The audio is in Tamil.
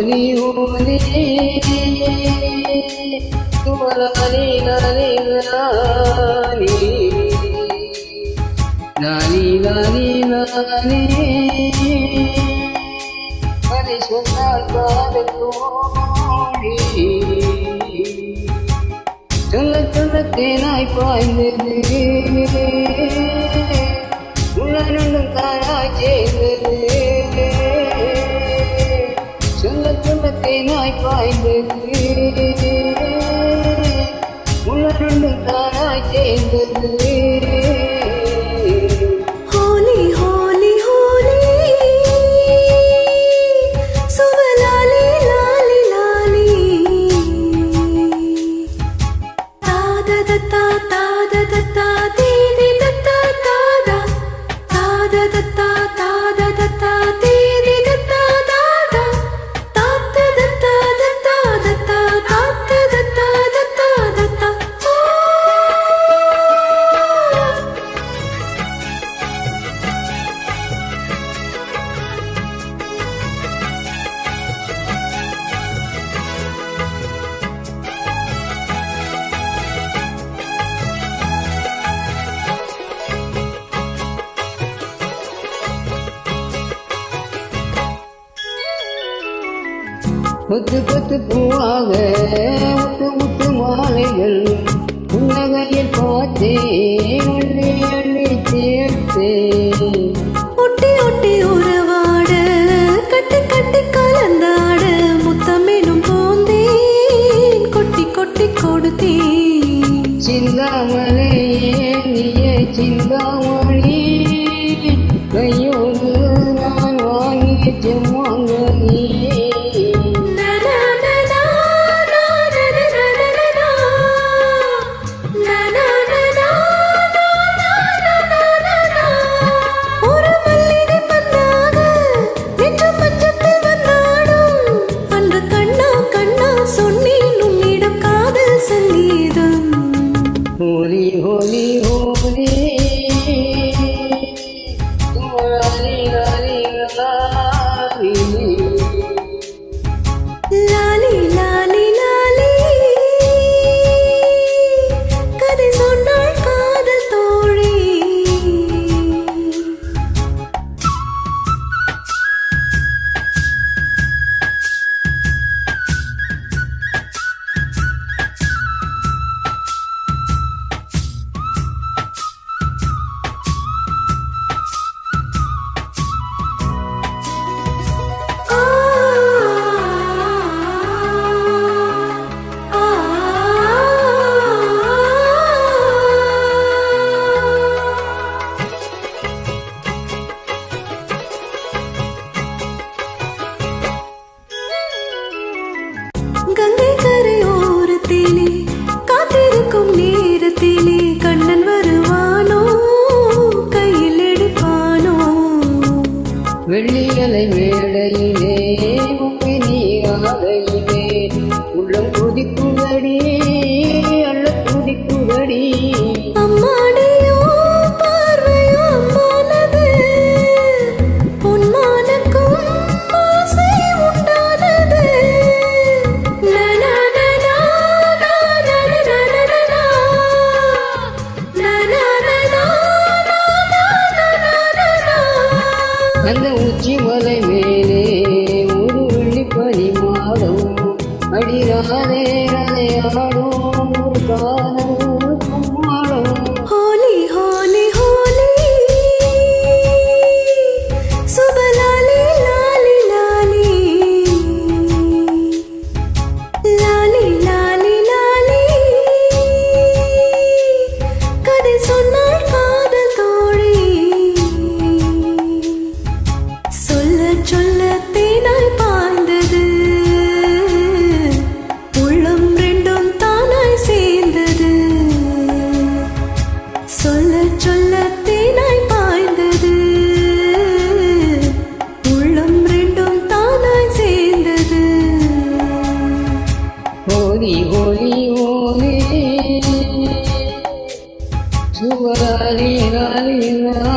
होली होली तुम्हारी लाली लाली लाली लाली लाली अरे सुनार कादल तोड़ी चल चल तेनाई पायंदे உலருண்டும் தானாய் சேர்ந்தது சொல்ல சொல்ல தேனாய் பாய்ந்தது உலருண்டும் தானாய் சேர்ந்தது ஹோலி ஹோலி ஹோலி சுவலாலி லாலி லாலி தாததத்தா தாததத்தா தீதி தத்தா தாதா தாததத்தா தாததத்தா தீதி தத்தா தாதா தாத்ததத்தா தத்தா தத்தா தாத்ததத்தா தத்தா தத்தா கொத்து கொத்து பூவாக முத்து முத்து மாலைகள் புன்னகையில் பார்த்தேன் அள்ளி அள்ளி சேர்த்தேன் ஒட்டி ஒட்டி உறவாட கட்டி கட்டி கலந்தாட முத்தமிடும் போந்தேன் கொட்டி கொட்டி கொடுத்தேன் சிந்தாமலே நீயே சிந்தாமணி கையோடு நான் வாங்கிய செம்மாங்கனி होली होली होली तुम्हारी लाली लाली लाली लाली लाली कதை சொன்னாள் காதல் தோழி கங்கை கரையோரத்திலே காத்திருக்கும் நேரத்திலே கண்ணன் வருவானோ கையில் எடுப்பானோ வெள்ளியலை மேடையிலே உப்பி நீராடையிலே உள்ளம் குதிக்குதடி அள்ள குதிக்குதடி அம்மாடியோ பார்வையோ அம்மானது பொன்மானுக்கும் ஆசை உண்டானது அந்த உச்சி மலை மேலே ஒரு வெள்ளி பனி மாடம் அடிராதே ஆடும் ஒரு காதல் கும்மாடம் ஹோலி ஹோலி ஹோலி சுபலாலி லாலி லாலி லாலி லாலி லாலி கதை சொன்னாள் காதல் தோழி சொல்ல சொல்ல தேனாய் பாய்ந்தது உள்ளம் ரெண்டும் தானாய் சேர்ந்தது சொல்ல சொல்ல தேனாய் பாய்ந்தது உள்ளம் ரெண்டும் தானாய் சேர்ந்தது होली होली होली सुवलाली लाली ला